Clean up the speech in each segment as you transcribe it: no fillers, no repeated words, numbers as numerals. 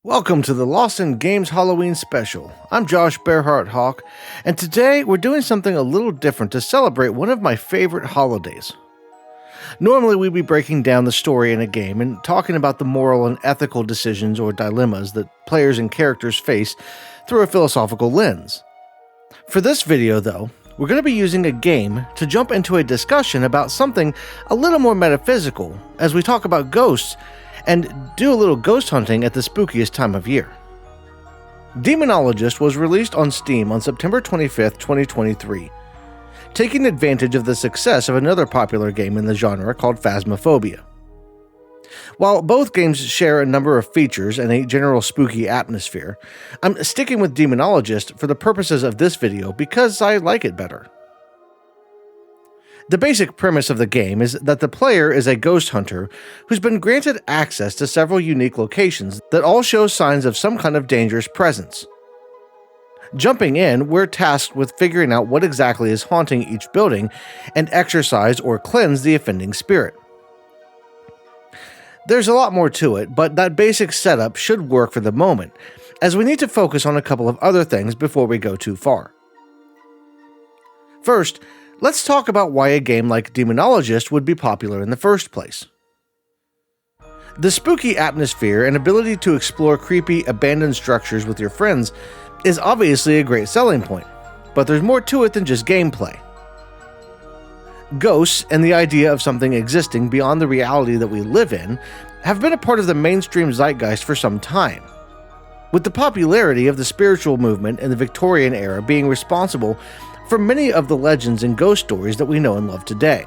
Welcome to the Lost in Games Halloween special. I'm Josh Bearheart Hawk, and today we're doing something a little different to celebrate one of my favorite holidays. Normally we'd be breaking down the story in a game and talking about the moral and ethical decisions or dilemmas that players and characters face through a philosophical lens. For this video though, we're going to be using a game to jump into a discussion about something a little more metaphysical as we talk about ghosts and do a little ghost hunting at the spookiest time of year. Demonologist was released on Steam on September 25th, 2023, taking advantage of the success of another popular game in the genre called Phasmophobia. While both games share a number of features and a general spooky atmosphere, I'm sticking with Demonologist for the purposes of this video because I like it better. The basic premise of the game is that the player is a ghost hunter who's been granted access to several unique locations that all show signs of some kind of dangerous presence. Jumping in, we're tasked with figuring out what exactly is haunting each building and exorcise or cleanse the offending spirit. There's a lot more to it, but that basic setup should work for the moment, as we need to focus on a couple of other things before we go too far. First, let's talk about why a game like Demonologist would be popular in the first place. The spooky atmosphere and ability to explore creepy, abandoned structures with your friends is obviously a great selling point, but there's more to it than just gameplay. Ghosts and the idea of something existing beyond the reality that we live in have been a part of the mainstream zeitgeist for some time, with the popularity of the spiritual movement in the Victorian era being responsible for many of the legends and ghost stories that we know and love today.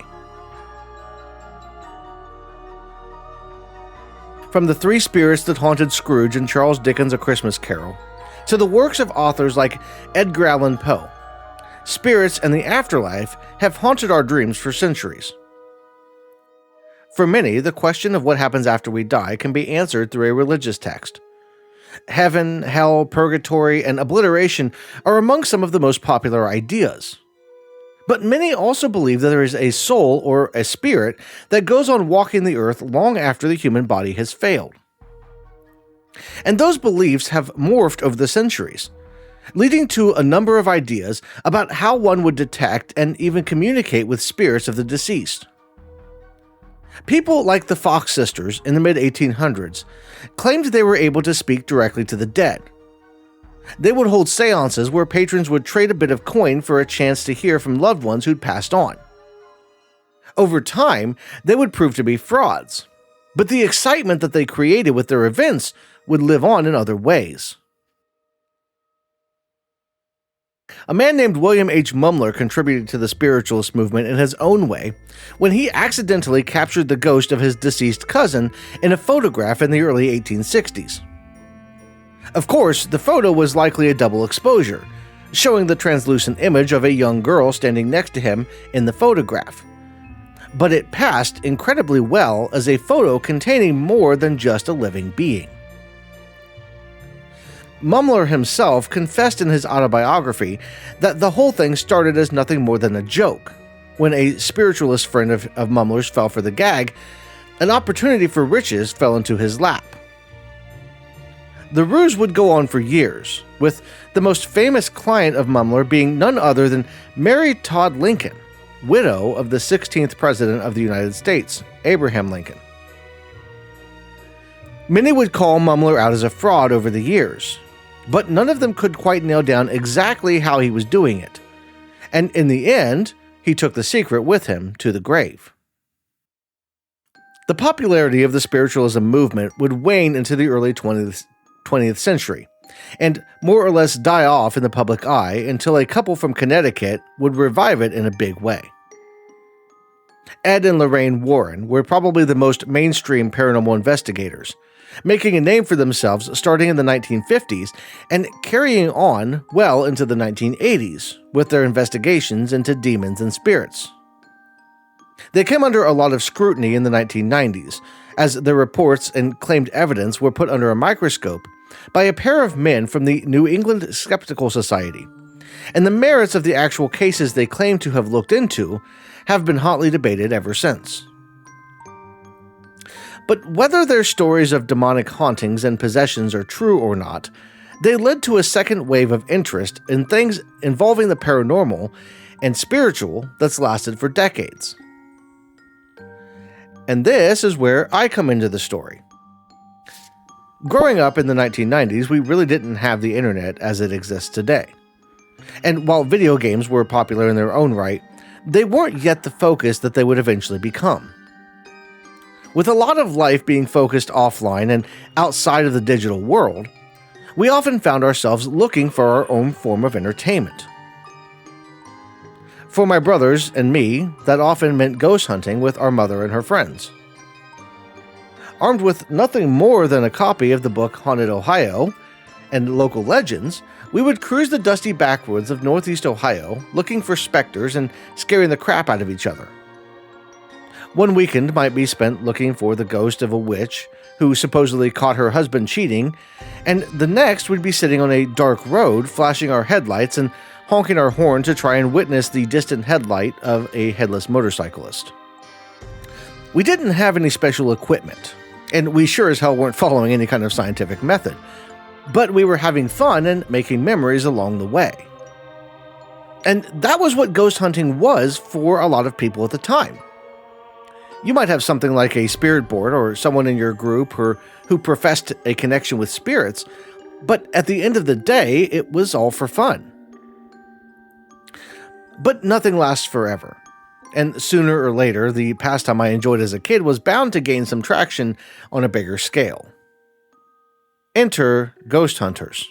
From the three spirits that haunted Scrooge in Charles Dickens' A Christmas Carol, to the works of authors like Edgar Allan Poe, spirits and the afterlife have haunted our dreams for centuries. For many, the question of what happens after we die can be answered through a religious text. Heaven, hell, purgatory, and obliteration are among some of the most popular ideas. But many also believe that there is a soul or a spirit that goes on walking the earth long after the human body has failed. And those beliefs have morphed over the centuries, leading to a number of ideas about how one would detect and even communicate with spirits of the deceased. People like the Fox sisters in the mid-1800s claimed they were able to speak directly to the dead. They would hold seances where patrons would trade a bit of coin for a chance to hear from loved ones who'd passed on. Over time, they would prove to be frauds, but the excitement that they created with their events would live on in other ways. A man named William H. Mumler contributed to the spiritualist movement in his own way when he accidentally captured the ghost of his deceased cousin in a photograph in the early 1860s. Of course, the photo was likely a double exposure, showing the translucent image of a young girl standing next to him in the photograph. But it passed incredibly well as a photo containing more than just a living being. Mumler himself confessed in his autobiography that the whole thing started as nothing more than a joke. When a spiritualist friend of Mumler's fell for the gag, an opportunity for riches fell into his lap. The ruse would go on for years, with the most famous client of Mumler being none other than Mary Todd Lincoln, widow of the 16th President of the United States, Abraham Lincoln. Many would call Mumler out as a fraud over the years, but none of them could quite nail down exactly how he was doing it. And in the end, he took the secret with him to the grave. The popularity of the spiritualism movement would wane into the early 20th century, and more or less die off in the public eye until a couple from Connecticut would revive it in a big way. Ed and Lorraine Warren were probably the most mainstream paranormal investigators, making a name for themselves starting in the 1950s and carrying on well into the 1980s with their investigations into demons and spirits. They came under a lot of scrutiny in the 1990s, as their reports and claimed evidence were put under a microscope by a pair of men from the New England Skeptical Society, and the merits of the actual cases they claim to have looked into have been hotly debated ever since. But whether their stories of demonic hauntings and possessions are true or not, they led to a second wave of interest in things involving the paranormal and spiritual that's lasted for decades. And this is where I come into the story. Growing up in the 1990s, we really didn't have the internet as it exists today. And while video games were popular in their own right, they weren't yet the focus that they would eventually become. With a lot of life being focused offline and outside of the digital world, we often found ourselves looking for our own form of entertainment. For my brothers and me, that often meant ghost hunting with our mother and her friends. Armed with nothing more than a copy of the book Haunted Ohio and local legends, we would cruise the dusty backwoods of northeast Ohio looking for specters and scaring the crap out of each other. One weekend might be spent looking for the ghost of a witch who supposedly caught her husband cheating, and the next we'd be sitting on a dark road flashing our headlights and honking our horn to try and witness the distant headlight of a headless motorcyclist. We didn't have any special equipment, and we sure as hell weren't following any kind of scientific method, but we were having fun and making memories along the way. And that was what ghost hunting was for a lot of people at the time. You might have something like a spirit board or someone in your group who professed a connection with spirits, but at the end of the day, it was all for fun. But nothing lasts forever, and sooner or later, the pastime I enjoyed as a kid was bound to gain some traction on a bigger scale. Enter ghost hunters.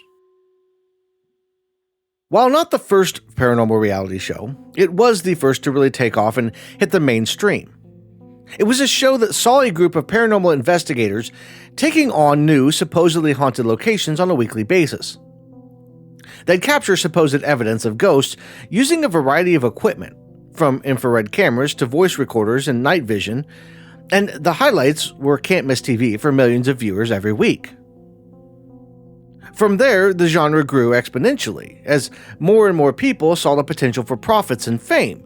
While not the first paranormal reality show, it was the first to really take off and hit the mainstream. It was a show that saw a group of paranormal investigators taking on new, supposedly haunted locations on a weekly basis. They'd capture supposed evidence of ghosts using a variety of equipment, from infrared cameras to voice recorders and night vision, and the highlights were can't miss TV for millions of viewers every week. From there, the genre grew exponentially, as more and more people saw the potential for profits and fame.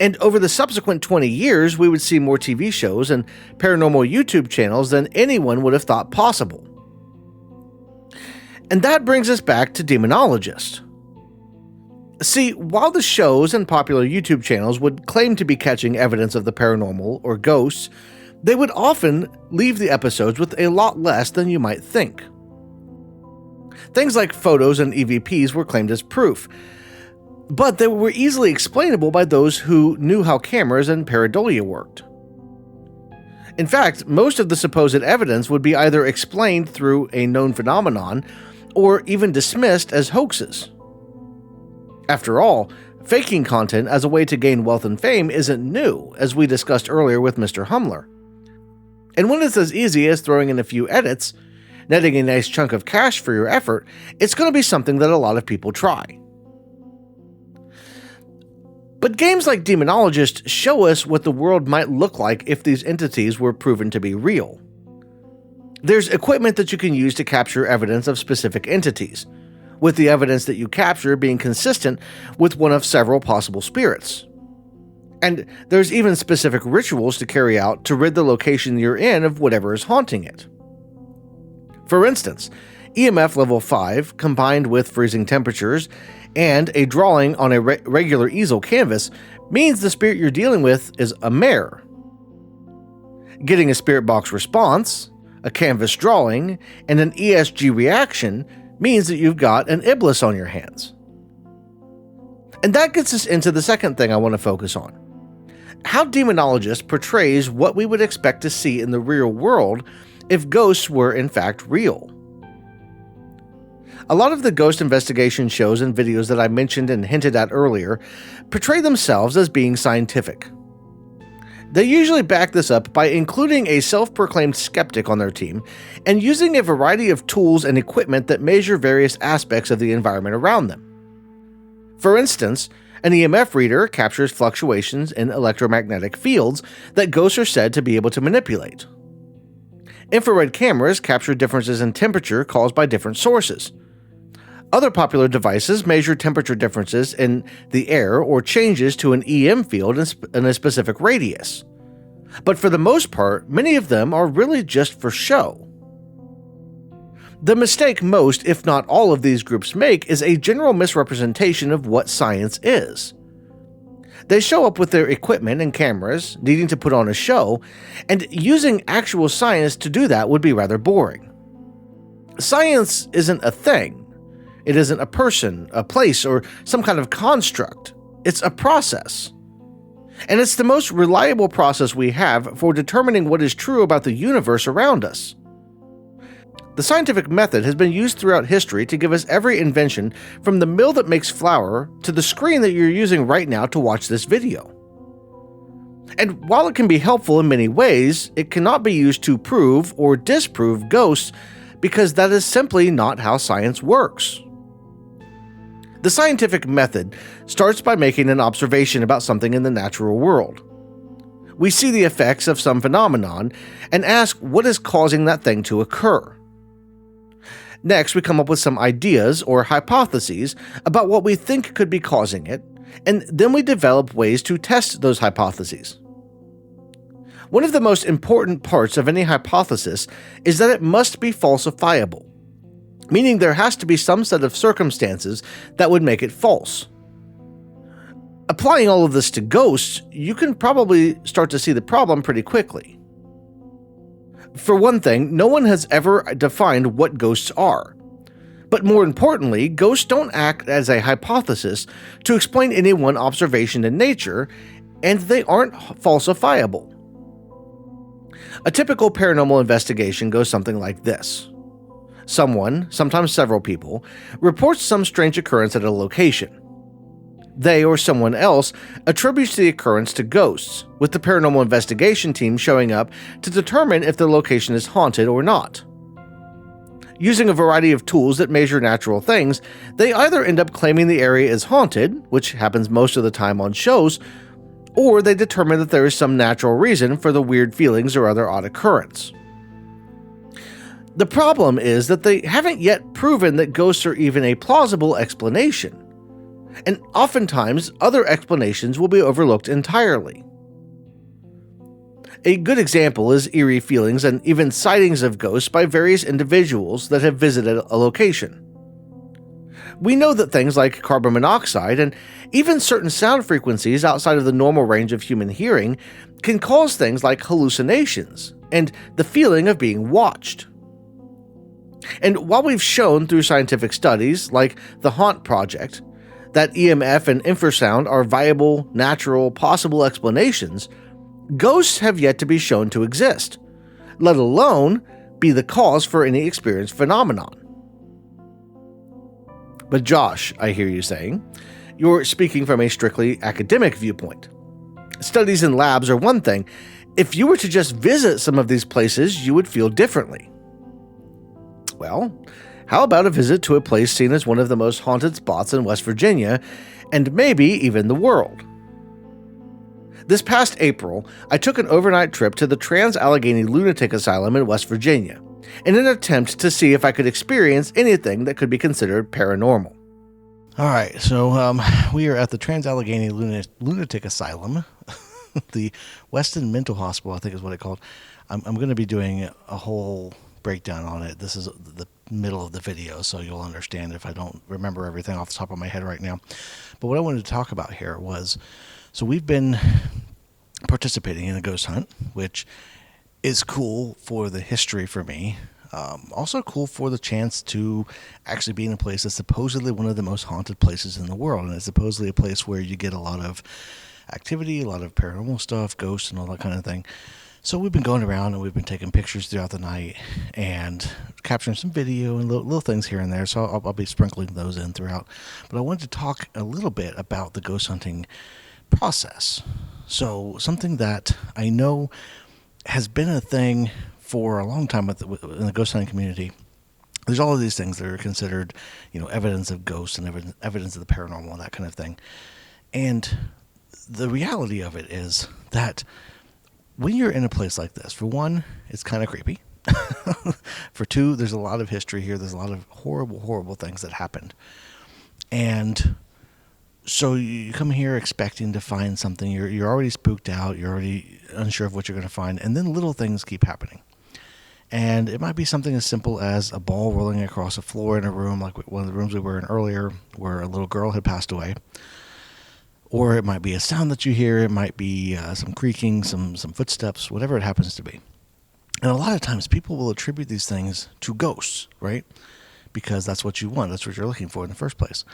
And over the subsequent 20 years, we would see more TV shows and paranormal YouTube channels than anyone would have thought possible. And that brings us back to Demonologist. See, while the shows and popular YouTube channels would claim to be catching evidence of the paranormal or ghosts, they would often leave the episodes with a lot less than you might think. Things like photos and EVPs were claimed as proof, but they were easily explainable by those who knew how cameras and pareidolia worked. In fact, most of the supposed evidence would be either explained through a known phenomenon or even dismissed as hoaxes. After all, faking content as a way to gain wealth and fame isn't new, as we discussed earlier with Mr. Humler. And when it's as easy as throwing in a few edits, netting a nice chunk of cash for your effort, it's going to be something that a lot of people try. But games like Demonologist show us what the world might look like if these entities were proven to be real. There's equipment that you can use to capture evidence of specific entities, with the evidence that you capture being consistent with one of several possible spirits. And there's even specific rituals to carry out to rid the location you're in of whatever is haunting it. For instance, EMF level 5 combined with freezing temperatures and a drawing on a regular easel canvas means the spirit you're dealing with is a mare. Getting a spirit box response, a canvas drawing, and an ESG reaction means that you've got an iblis on your hands. And that gets us into the second thing I want to focus on. How Demonologist portrays what we would expect to see in the real world if ghosts were in fact real. A lot of the ghost investigation shows and videos that I mentioned and hinted at earlier portray themselves as being scientific. They usually back this up by including a self-proclaimed skeptic on their team and using a variety of tools and equipment that measure various aspects of the environment around them. For instance, an EMF reader captures fluctuations in electromagnetic fields that ghosts are said to be able to manipulate. Infrared cameras capture differences in temperature caused by different sources. Other popular devices measure temperature differences in the air or changes to an EM field in a specific radius. But for the most part, many of them are really just for show. The mistake most, if not all, of these groups make is a general misrepresentation of what science is. They show up with their equipment and cameras, needing to put on a show, and using actual science to do that would be rather boring. Science isn't a thing. It isn't a person, a place, or some kind of construct. It's a process. And it's the most reliable process we have for determining what is true about the universe around us. The scientific method has been used throughout history to give us every invention from the mill that makes flour to the screen that you're using right now to watch this video. And while it can be helpful in many ways, it cannot be used to prove or disprove ghosts because that is simply not how science works. The scientific method starts by making an observation about something in the natural world. We see the effects of some phenomenon and ask what is causing that thing to occur. Next, we come up with some ideas or hypotheses about what we think could be causing it, and then we develop ways to test those hypotheses. One of the most important parts of any hypothesis is that it must be falsifiable, meaning there has to be some set of circumstances that would make it false. Applying all of this to ghosts, you can probably start to see the problem pretty quickly. For one thing, no one has ever defined what ghosts are. But more importantly, ghosts don't act as a hypothesis to explain any one observation in nature, and they aren't falsifiable. A typical paranormal investigation goes something like this. Someone, sometimes several people, reports some strange occurrence at a location. They or someone else attributes the occurrence to ghosts, with the paranormal investigation team showing up to determine if the location is haunted or not. Using a variety of tools that measure natural things, they either end up claiming the area is haunted, which happens most of the time on shows, or they determine that there is some natural reason for the weird feelings or other odd occurrence. The problem is that they haven't yet proven that ghosts are even a plausible explanation. And oftentimes, other explanations will be overlooked entirely. A good example is eerie feelings and even sightings of ghosts by various individuals that have visited a location. We know that things like carbon monoxide and even certain sound frequencies outside of the normal range of human hearing can cause things like hallucinations and the feeling of being watched. And while we've shown through scientific studies like the Haunt Project that EMF and infrasound are viable, natural, possible explanations, ghosts have yet to be shown to exist, let alone be the cause for any experienced phenomenon. But Josh, I hear you saying, you're speaking from a strictly academic viewpoint. Studies in labs are one thing. If you were to just visit some of these places, you would feel differently. Well, how about a visit to a place seen as one of the most haunted spots in West Virginia, and maybe even the world? This past April, I took an overnight trip to the Trans-Allegheny Lunatic Asylum in West Virginia, in an attempt to see if I could experience anything that could be considered paranormal. Alright, so we are at the Trans-Allegheny Lunatic Asylum, the Weston Mental Hospital, I think is what it's called. I'm going to be doing a whole breakdown on it. This is the middle of the video, so you'll understand if I don't remember everything off the top of my head right now. But what I wanted to talk about here was, so we've been participating in a ghost hunt, which is cool for the history for me. Also cool for the chance to actually be in a place that's supposedly one of the most haunted places in the world, and it's supposedly a place where you get a lot of activity, a lot of paranormal stuff, ghosts and all that kind of thing. So we've been going around and we've been taking pictures throughout the night and capturing some video and little things here and there. So I'll be sprinkling those in throughout. But I wanted to talk a little bit about the ghost hunting process. So something that I know has been a thing for a long time in the ghost hunting community. There's all of these things that are considered, evidence of ghosts and evidence of the paranormal and that kind of thing. And the reality of it is that when you're in a place like this, for one, it's kind of creepy. For two, there's a lot of history here. There's a lot of horrible, horrible things that happened. And So you come here expecting to find something. You're already spooked out. You're already unsure of what you're going to find. And then little things keep happening. And it might be something as simple as a ball rolling across a floor in a room, like one of the rooms we were in earlier, where a little girl had passed away. Or it might be a sound that you hear. It might be some creaking, some footsteps, whatever it happens to be. And a lot of times people will attribute these things to ghosts, right? Because that's what you want. That's what you're looking for in the first place.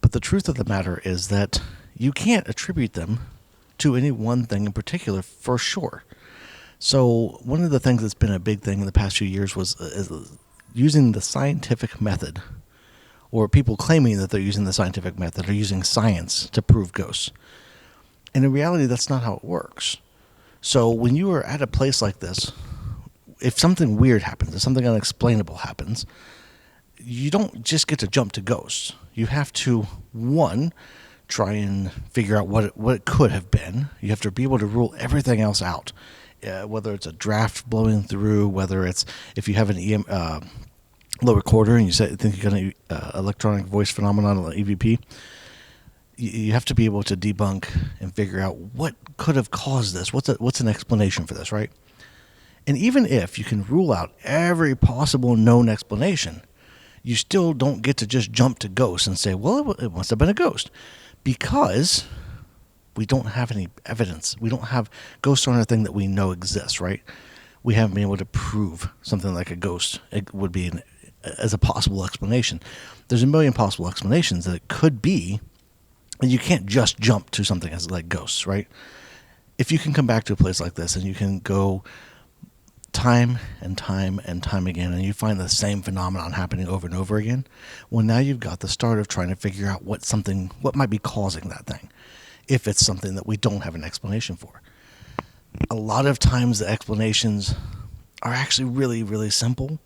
But the truth of the matter is that you can't attribute them to any one thing in particular for sure. So one of the things that's been a big thing in the past few years was using the scientific method, or people claiming that they're using the scientific method or using science to prove ghosts. And in reality, that's not how it works. So when you are at a place like this, if something weird happens, if something unexplainable happens, you don't just get to jump to ghosts. You have to, one, try and figure out what it could have been. You have to be able to rule everything else out. Whether it's a draft blowing through, whether it's if you have an low recorder and you think you got an electronic voice phenomenon, like EVP, you have to be able to debunk and figure out what could have caused this. What's an explanation for this, right? And even if you can rule out every possible known explanation, you still don't get to just jump to ghosts and say, well, it must have been a ghost, because we don't have any evidence. We don't have ghosts aren't a thing that we know exists, right? We haven't been able to prove something like a ghost. It would be as a possible explanation. There's a million possible explanations that it could be, and you can't just jump to something as like ghosts, right? If you can come back to a place like this and you can go time and time and time again, and you find the same phenomenon happening over and over again, well, now you've got the start of trying to figure out what might be causing that thing, if it's something that we don't have an explanation for. A lot of times the explanations are actually really, really simple.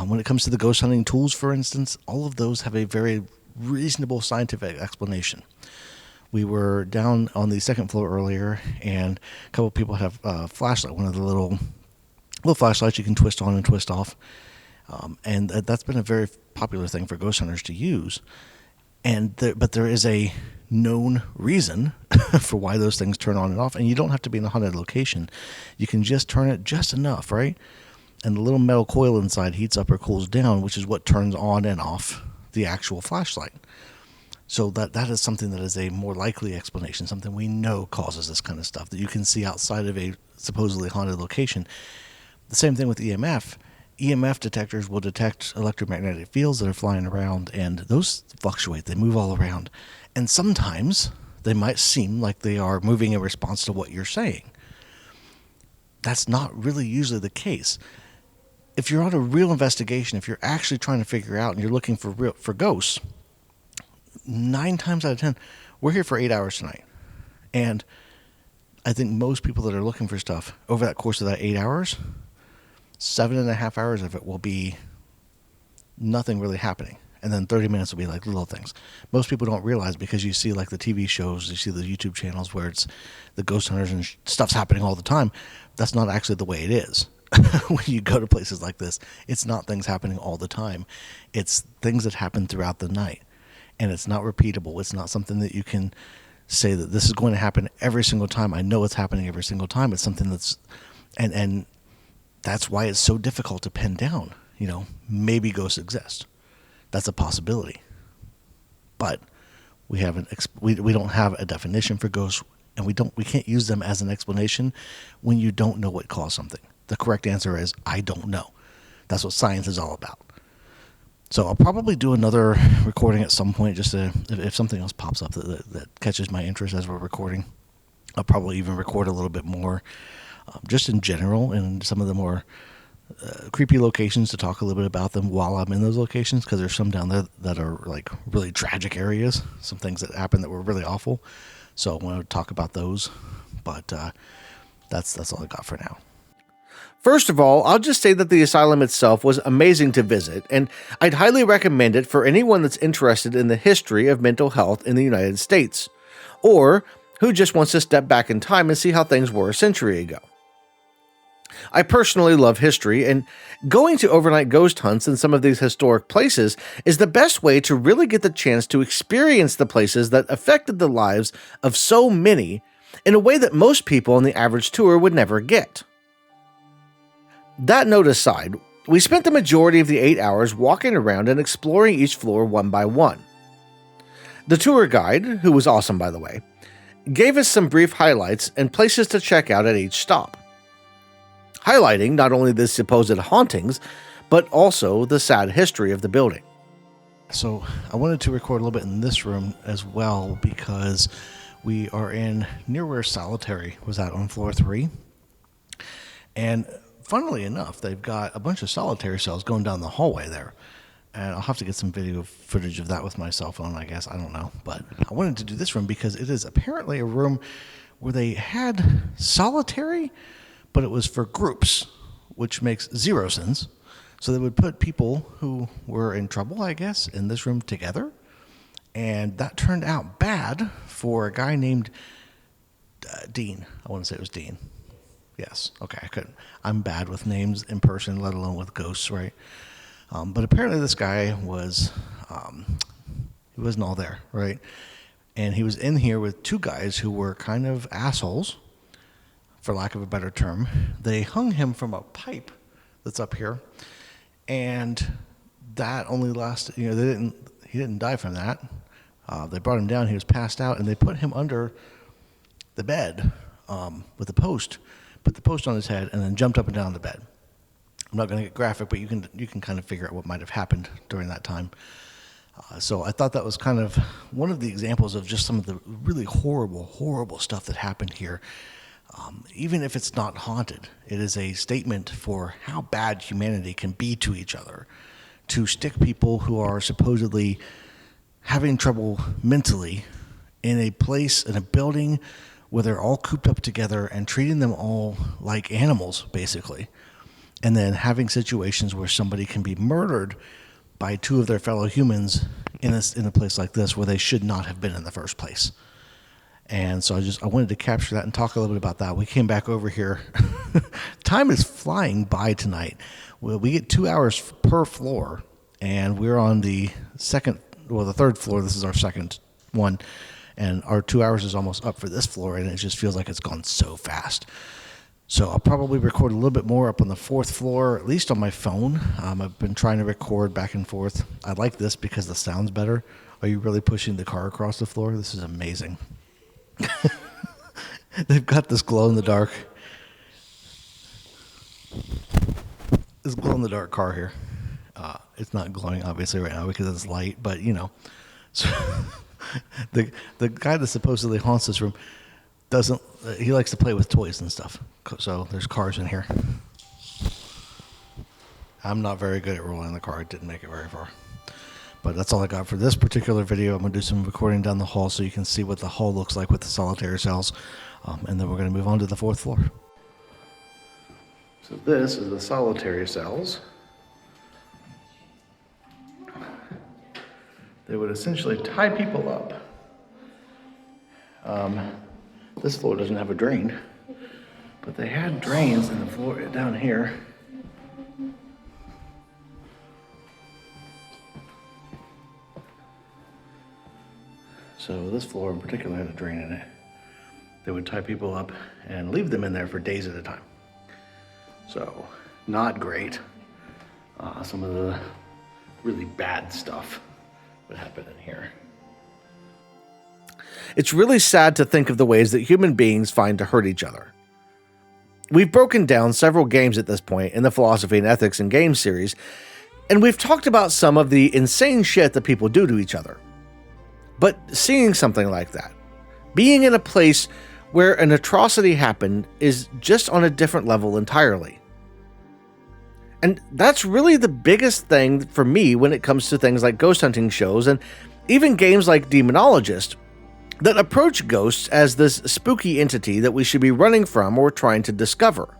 When it comes to the ghost hunting tools, for instance, all of those have a very reasonable scientific explanation. We were down on the second floor earlier, and a couple of people have a flashlight, one of the little flashlights you can twist on and twist off. And that's been a very popular thing for ghost hunters to use. But there is a known reason for why those things turn on and off, and you don't have to be in a haunted location. You can just turn it just enough, right? And the little metal coil inside heats up or cools down, which is what turns on and off the actual flashlight. So that is something that is a more likely explanation, something we know causes this kind of stuff that you can see outside of a supposedly haunted location. The same thing with EMF. EMF detectors will detect electromagnetic fields that are flying around, and those fluctuate. They move all around. And sometimes they might seem like they are moving in response to what you're saying. That's not really usually the case. If you're on a real investigation, if you're actually trying to figure out and you're looking for ghosts, 9 times out of 10, we're here for 8 hours tonight. And I think most people that are looking for stuff over that course of that 8 hours, 7.5 hours of it will be nothing really happening. And then 30 minutes will be like little things. Most people don't realize, because you see like the TV shows, you see the YouTube channels where it's the ghost hunters and stuff's happening all the time. That's not actually the way it is. When you go to places like this, it's not things happening all the time. It's things that happen throughout the night. And it's not repeatable. It's not something that you can say that this is going to happen every single time. I know it's happening every single time. It's something that's, and that's why it's so difficult to pin down. Maybe ghosts exist. That's a possibility. But we don't have a definition for ghosts, and we can't use them as an explanation when you don't know what caused something. The correct answer is, I don't know. That's what science is all about. So I'll probably do another recording at some point, just if something else pops up that catches my interest as we're recording. I'll probably even record a little bit more, just in general, in some of the more creepy locations, to talk a little bit about them while I'm in those locations, because there's some down there that are like really tragic areas, some things that happened that were really awful. So I want to talk about those, but that's all I got for now. First of all, I'll just say that the asylum itself was amazing to visit, and I'd highly recommend it for anyone that's interested in the history of mental health in the United States, or who just wants to step back in time and see how things were a century ago. I personally love history, and going to overnight ghost hunts in some of these historic places is the best way to really get the chance to experience the places that affected the lives of so many in a way that most people on the average tour would never get. That note aside, we spent the majority of the 8 hours walking around and exploring each floor one by one. The tour guide, who was awesome by the way, gave us some brief highlights and places to check out at each stop, highlighting not only the supposed hauntings, but also the sad history of the building. So I wanted to record a little bit in this room as well because we are in near where Solitary was at on floor 3. And funnily enough, they've got a bunch of solitary cells going down the hallway there. And I'll have to get some video footage of that with my cell phone, I guess. I don't know. But I wanted to do this room because it is apparently a room where they had solitary, but it was for groups, which makes zero sense. So they would put people who were in trouble, I guess, in this room together. And that turned out bad for a guy named Dean. I want to say it was Dean. Yes. Okay, I couldn't. I'm bad with names in person, let alone with ghosts, right? But apparently this guy was, he wasn't all there, right? And he was in here with two guys who were kind of assholes, for lack of a better term. They hung him from a pipe that's up here, and that only lasted, he didn't die from that. They brought him down, he was passed out, and they put him under the bed with a post, put the post on his head, and then jumped up and down the bed. I'm not going to get graphic, but you can kind of figure out what might have happened during that time. So I thought that was kind of one of the examples of just some of the really horrible stuff that happened here. Even if it's not haunted, it is a statement for how bad humanity can be to each other. To stick people who are supposedly having trouble mentally in a place, in a building where they're all cooped up together and treating them all like animals, basically. And then having situations where somebody can be murdered by two of their fellow humans in a place like this where they should not have been in the first place. And so I wanted to capture that and talk a little bit about that. We came back over here. Time is flying by tonight. We get 2 hours per floor, and we're on the third floor. This is our second one, and our 2 hours is almost up for this floor, and it just feels like it's gone so fast. So I'll probably record a little bit more up on the fourth floor, at least on my phone. I've been trying to record back and forth. I like this because the sound's better. Are you really pushing the car across the floor? This is amazing. They've got this glow-in-the-dark car here. It's not glowing, obviously, right now because it's light, but, So the guy that supposedly haunts this room he likes to play with toys and stuff. So there's cars in here. I'm not very good at rolling the car. I didn't make it very far. But that's all I got for this particular video. I'm going to do some recording down the hall so you can see what the hall looks like with the solitary cells. And then we're going to move on to the fourth floor. So this is the solitary cells. They would essentially tie people up. This floor doesn't have a drain, but they had drains in the floor down here. So this floor in particular had a drain in it. They would tie people up and leave them in there for days at a time. So, not great. Some of the really bad stuff would happen in here. It's really sad to think of the ways that human beings find to hurt each other. We've broken down several games at this point in the Philosophy and Ethics in Games series, and we've talked about some of the insane shit that people do to each other. But seeing something like that, being in a place where an atrocity happened, is just on a different level entirely. And that's really the biggest thing for me when it comes to things like ghost hunting shows and even games like Demonologist that approach ghosts as this spooky entity that we should be running from or trying to discover.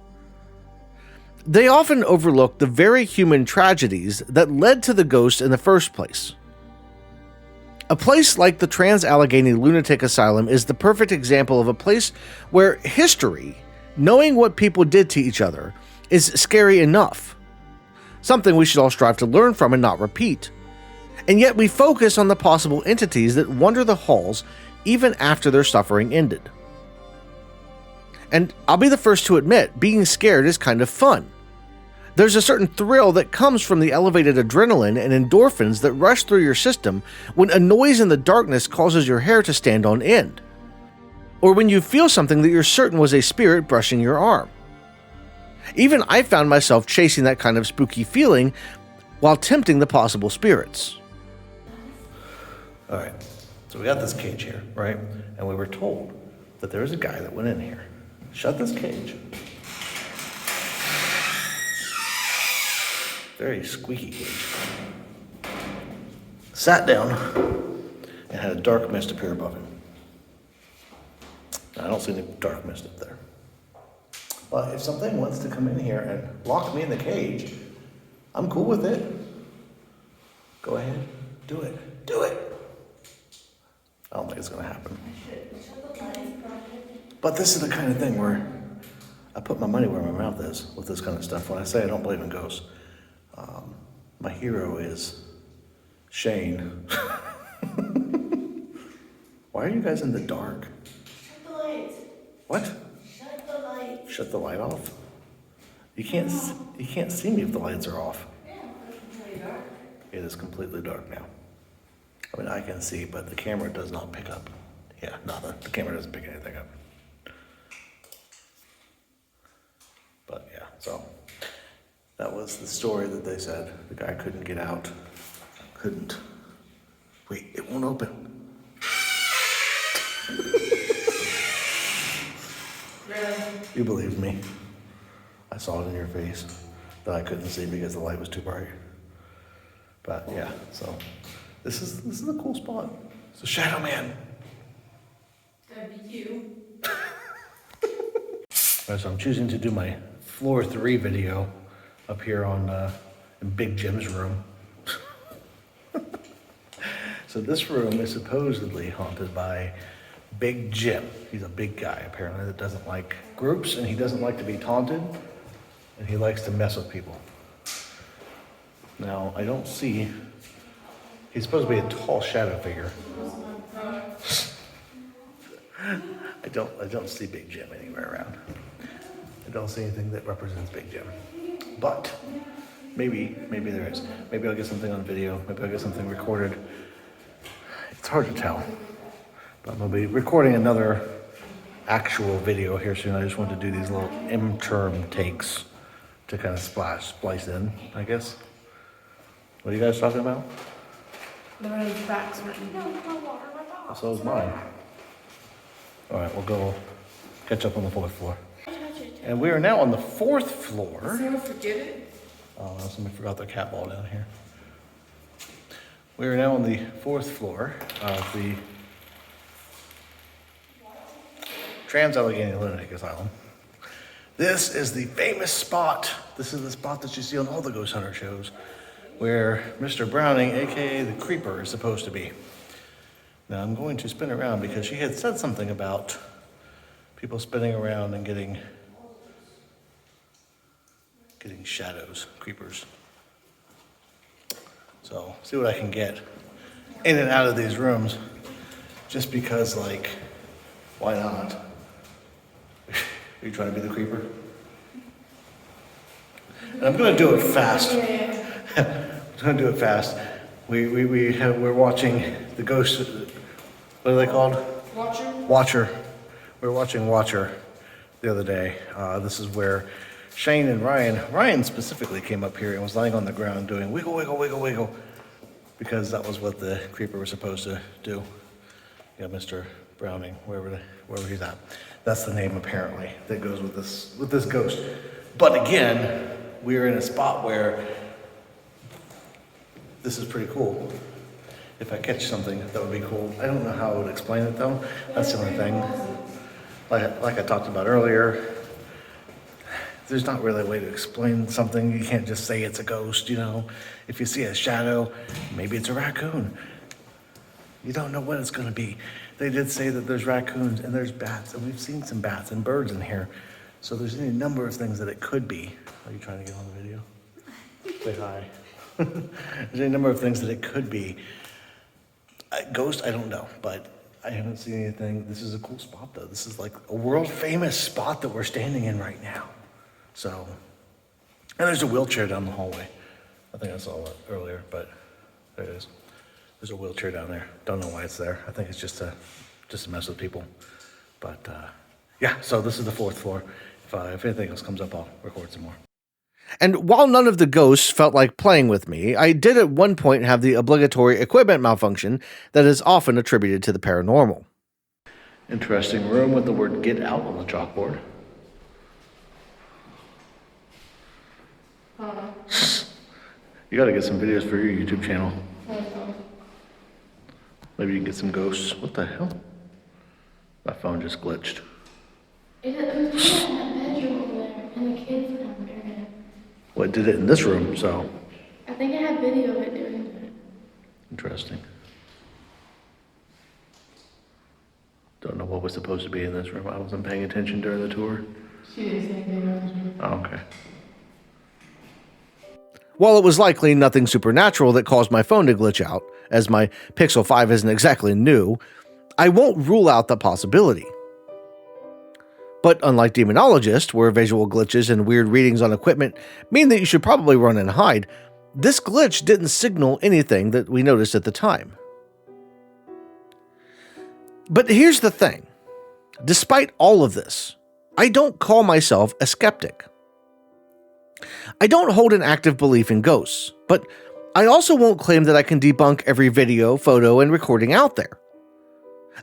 They often overlook the very human tragedies that led to the ghost in the first place. A place like the Trans-Allegheny Lunatic Asylum is the perfect example of a place where history Knowing what people did to each other is scary enough, something we should all strive to learn from and not repeat. And yet we focus on the possible entities that wander the halls even after their suffering ended. And I'll be the first to admit, being scared is kind of fun. There's a certain thrill that comes from the elevated adrenaline and endorphins that rush through your system when a noise in the darkness causes your hair to stand on end, or when you feel something that you're certain was a spirit brushing your arm. Even I found myself chasing that kind of spooky feeling while tempting the possible spirits. All right, so we got this cage here, right? And we were told that there was a guy that went in here, shut this cage. Very squeaky cage. Sat down and had a dark mist appear above him. Now, I don't see any dark mist up there. But if something wants to come in here and lock me in the cage, I'm cool with it. Go ahead, do it, do it. I don't think it's gonna happen. But this is the kind of thing where I put my money where my mouth is with this kind of stuff. When I say I don't believe in ghosts, my hero is Shane. Why are you guys in the dark? Shut the lights. What? Shut the lights. Shut the light off? You can't see me if the lights are off. Yeah, it's completely dark. It is completely dark now. I mean, I can see, but the camera does not pick up. Yeah, nothing. The camera doesn't pick anything up. But yeah, so that was the story that they said. The guy couldn't get out. Couldn't. Wait, it won't open. Really? You believed me. I saw it in your face that I couldn't see because the light was too bright. But yeah, so this is a cool spot. It's a Shadow Man. It's gotta be you. Alright, so I'm choosing to do my floor 3 video up here on in Big Jim's room. So this room is supposedly haunted by Big Jim. He's a big guy apparently that doesn't like groups, and he doesn't like to be taunted, and he likes to mess with people. Now I don't see. He's supposed to be a tall shadow figure. I don't see Big Jim anywhere around. I don't see anything that represents Big Jim. But maybe there is. Maybe I'll get something on video. Maybe I'll get something recorded. It's hard to tell. But I'm gonna be recording another actual video here soon. I just want to do these little interim takes to kind of splice in, I guess. What are you guys talking about? The road back's written. No, my water went off. So is mine. All right, we'll go catch up on the 4th floor. And we are now on the 4th floor. Someone forget it? Oh, somebody forgot their cat ball down here. We are now on the 4th floor of the Trans-Allegheny Lunatic Asylum. This is the famous spot. This is the spot that you see on all the ghost hunter shows, where Mr. Browning, aka the Creeper, is supposed to be. Now I'm going to spin around because she had said something about people spinning around and getting shadows, creepers. So see what I can get in and out of these rooms, just because, like, why not? Are you trying to be the creeper? And I'm going to do it fast. I'm going to do it fast. We're watching the ghost. What are they called? Watcher. We were watching Watcher the other day. This is where Shane and Ryan specifically came up here and was lying on the ground doing wiggle, wiggle, wiggle, wiggle, because that was what the creeper was supposed to do. Yeah, Mr. Browning, wherever he's at. That's the name apparently that goes with this ghost. But again, we are in a spot where this is pretty cool. If I catch something, that would be cool. I don't know how I would explain it though. That's the only thing. Like I talked about earlier, there's not really a way to explain something. You can't just say it's a ghost, you know. If you see a shadow, maybe it's a raccoon. You don't know what it's gonna be. They did say that there's raccoons and there's bats, and we've seen some bats and birds in here. So there's any number of things that it could be. Are you trying to get on the video? Say hi. There's any number of things that it could be. Ghost, I don't know, but I haven't seen anything. This is a cool spot, though. This is like a world famous spot that we're standing in right now. So, and there's a wheelchair down the hallway. I think I saw it earlier, but there it is. There's a wheelchair down there. Don't know why it's there. I think it's just to mess with people. But yeah, so this is the 4th floor. If anything else comes up, I'll record some more. And while none of the ghosts felt like playing with me, I did at one point have the obligatory equipment malfunction that is often attributed to the paranormal. Interesting room with the word "get out" on the chalkboard. You gotta get some videos for your YouTube channel. Maybe you can get some ghosts. What the hell? My phone just glitched. It was in that bedroom over there, and the kids were down there. Well, it did it in this room, so. I think I have video of it doing it. Interesting. Don't know what was supposed to be in this room. I wasn't paying attention during the tour. She didn't say video of this room. Oh, okay. While it was likely nothing supernatural that caused my phone to glitch out, as my Pixel 5 isn't exactly new, I won't rule out the possibility. But unlike Demonologist, where visual glitches and weird readings on equipment mean that you should probably run and hide, this glitch didn't signal anything that we noticed at the time. But here's the thing. Despite all of this, I don't call myself a skeptic. I don't hold an active belief in ghosts, but I also won't claim that I can debunk every video, photo, and recording out there.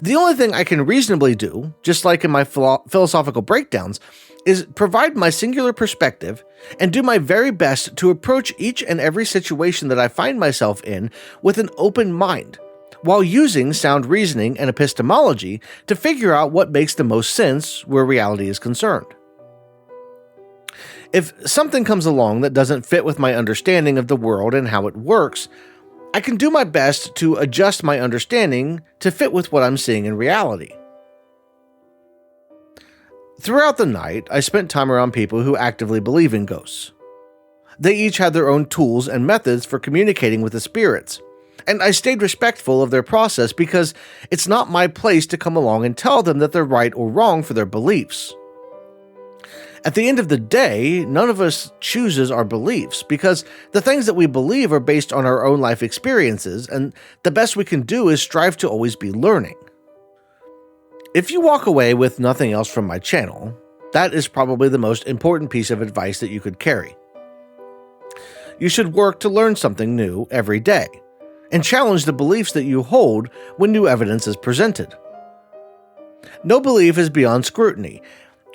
The only thing I can reasonably do, just like in my philosophical breakdowns, is provide my singular perspective and do my very best to approach each and every situation that I find myself in with an open mind, while using sound reasoning and epistemology to figure out what makes the most sense where reality is concerned. If something comes along that doesn't fit with my understanding of the world and how it works, I can do my best to adjust my understanding to fit with what I'm seeing in reality. Throughout the night, I spent time around people who actively believe in ghosts. They each had their own tools and methods for communicating with the spirits, and I stayed respectful of their process because it's not my place to come along and tell them that they're right or wrong for their beliefs. At the end of the day, none of us chooses our beliefs because the things that we believe are based on our own life experiences, and the best we can do is strive to always be learning. If you walk away with nothing else from my channel, that is probably the most important piece of advice that you could carry. You should work to learn something new every day, and challenge the beliefs that you hold when new evidence is presented. No belief is beyond scrutiny,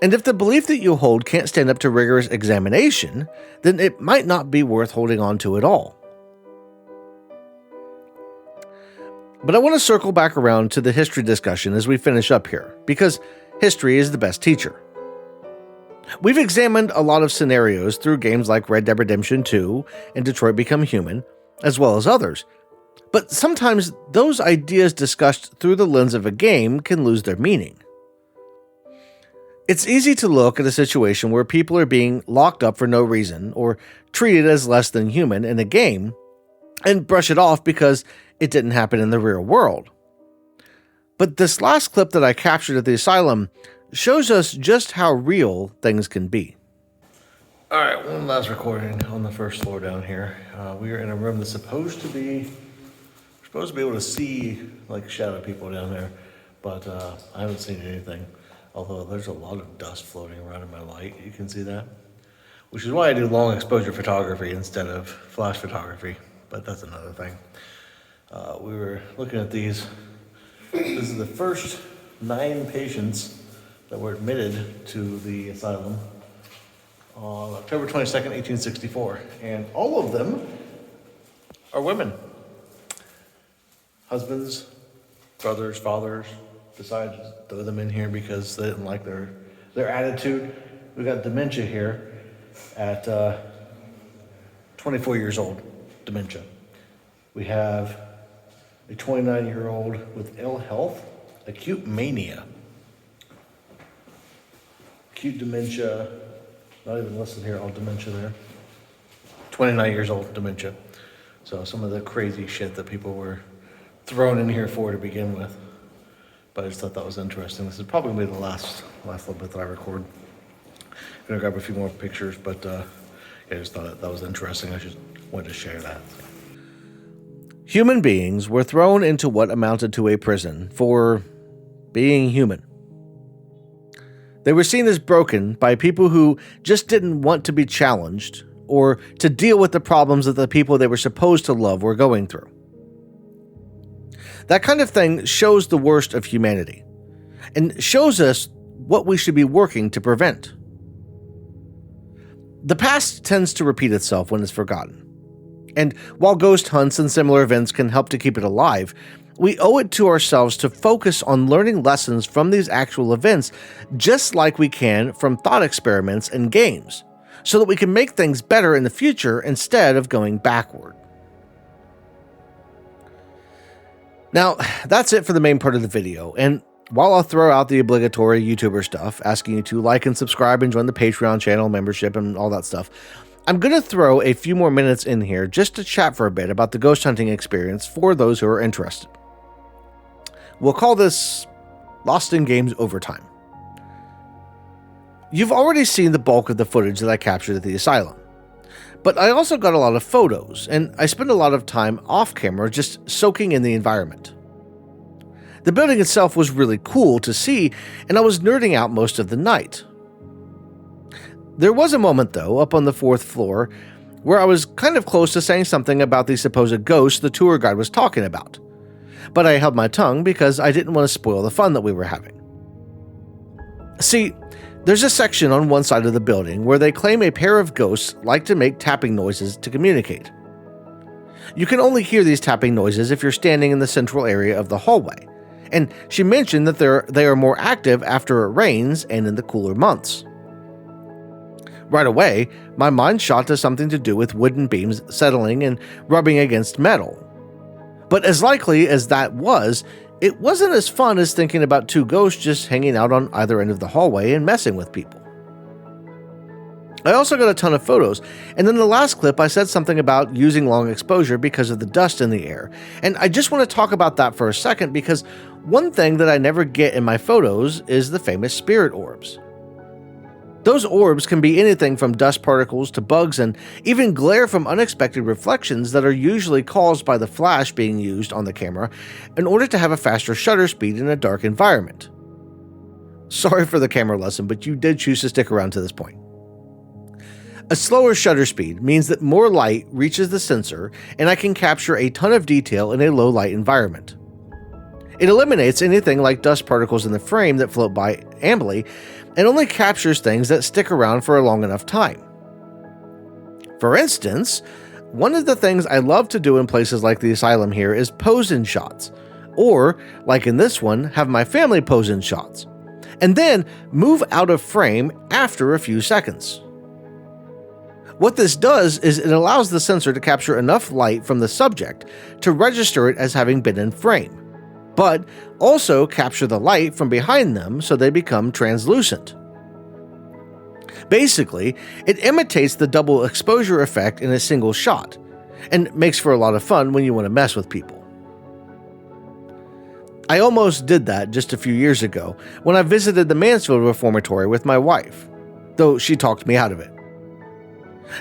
and if the belief that you hold can't stand up to rigorous examination, then it might not be worth holding on to at all. But I want to circle back around to the history discussion as we finish up here, because history is the best teacher. We've examined a lot of scenarios through games like Red Dead Redemption 2 and Detroit Become Human, as well as others. But sometimes those ideas discussed through the lens of a game can lose their meaning. It's easy to look at a situation where people are being locked up for no reason or treated as less than human in a game and brush it off because it didn't happen in the real world. But this last clip that I captured at the asylum shows us just how real things can be. All right, one last recording on the first floor down here. We are in a room that's supposed to be able to see like shadow people down there, but I haven't seen anything. Although there's a lot of dust floating around in my light, you can see that. Which is why I do long exposure photography instead of flash photography, but that's another thing. We were looking at these. This is the first 9 patients that were admitted to the asylum on October 22nd, 1864. And all of them are women. Husbands, brothers, fathers, decided to throw them in here because they didn't like their attitude. We got dementia here at 24 years old, dementia. We have a 29-year-old with ill health, acute mania. acute dementia, not even listed here, all dementia there. 29 years old, dementia. So some of the crazy shit that people were thrown in here for to begin with. But I just thought that was interesting. This is probably gonna be the last little bit that I record. I'm gonna grab a few more pictures, but yeah, I just thought that was interesting. I just wanted to share that. Human beings were thrown into what amounted to a prison for being human. They were seen as broken by people who just didn't want to be challenged or to deal with the problems that the people they were supposed to love were going through. That kind of thing shows the worst of humanity and shows us what we should be working to prevent. The past tends to repeat itself when it's forgotten. And while ghost hunts and similar events can help to keep it alive, we owe it to ourselves to focus on learning lessons from these actual events, just like we can from thought experiments and games, so that we can make things better in the future instead of going backward. Now, that's it for the main part of the video, and while I'll throw out the obligatory YouTuber stuff, asking you to like and subscribe and join the Patreon channel membership and all that stuff, I'm going to throw a few more minutes in here just to chat for a bit about the ghost hunting experience for those who are interested. We'll call this Lost in Games Overtime. You've already seen the bulk of the footage that I captured at the asylum, but I also got a lot of photos, and I spent a lot of time off camera just soaking in the environment. The building itself was really cool to see, and I was nerding out most of the night. There was a moment, though, up on the 4th floor, where I was kind of close to saying something about the supposed ghost the tour guide was talking about, but I held my tongue because I didn't want to spoil the fun that we were having. See, there's a section on one side of the building where they claim a pair of ghosts like to make tapping noises to communicate. You can only hear these tapping noises if you're standing in the central area of the hallway, and she mentioned that they are more active after it rains and in the cooler months. Right away, my mind shot to something to do with wooden beams settling and rubbing against metal. But as likely as that was, it wasn't as fun as thinking about two ghosts just hanging out on either end of the hallway and messing with people. I also got a ton of photos, and in the last clip I said something about using long exposure because of the dust in the air, and I just want to talk about that for a second because one thing that I never get in my photos is the famous spirit orbs. Those orbs can be anything from dust particles to bugs and even glare from unexpected reflections that are usually caused by the flash being used on the camera in order to have a faster shutter speed in a dark environment. Sorry for the camera lesson, but you did choose to stick around to this point. A slower shutter speed means that more light reaches the sensor and I can capture a ton of detail in a low light environment. It eliminates anything like dust particles in the frame that float by ambly and only captures things that stick around for a long enough time. For instance, one of the things I love to do in places like the asylum here is pose-in shots, or, like in this one, have my family pose-in shots, and then move out of frame after a few seconds. What this does is it allows the sensor to capture enough light from the subject to register it as having been in frame, but also capture the light from behind them so they become translucent. Basically, it imitates the double exposure effect in a single shot, and makes for a lot of fun when you want to mess with people. I almost did that just a few years ago when I visited the Mansfield Reformatory with my wife, though she talked me out of it.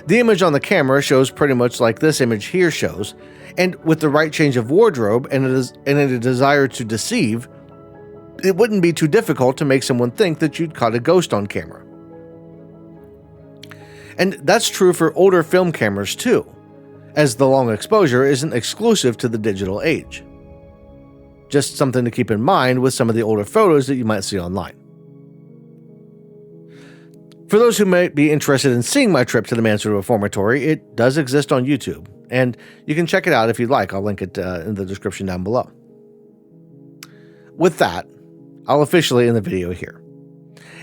The image on the camera shows pretty much like this image here shows, and with the right change of wardrobe and a desire to deceive, it wouldn't be too difficult to make someone think that you'd caught a ghost on camera. And that's true for older film cameras too, as the long exposure isn't exclusive to the digital age. Just something to keep in mind with some of the older photos that you might see online. For those who might be interested in seeing my trip to the Mansfield Reformatory, it does exist on YouTube, and you can check it out if you'd like. I'll link it in the description down below. With that, I'll officially end the video here.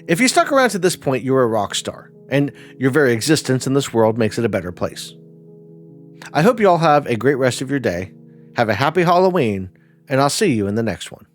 If you stuck around to this point, you're a rock star, and your very existence in this world makes it a better place. I hope you all have a great rest of your day, have a happy Halloween, and I'll see you in the next one.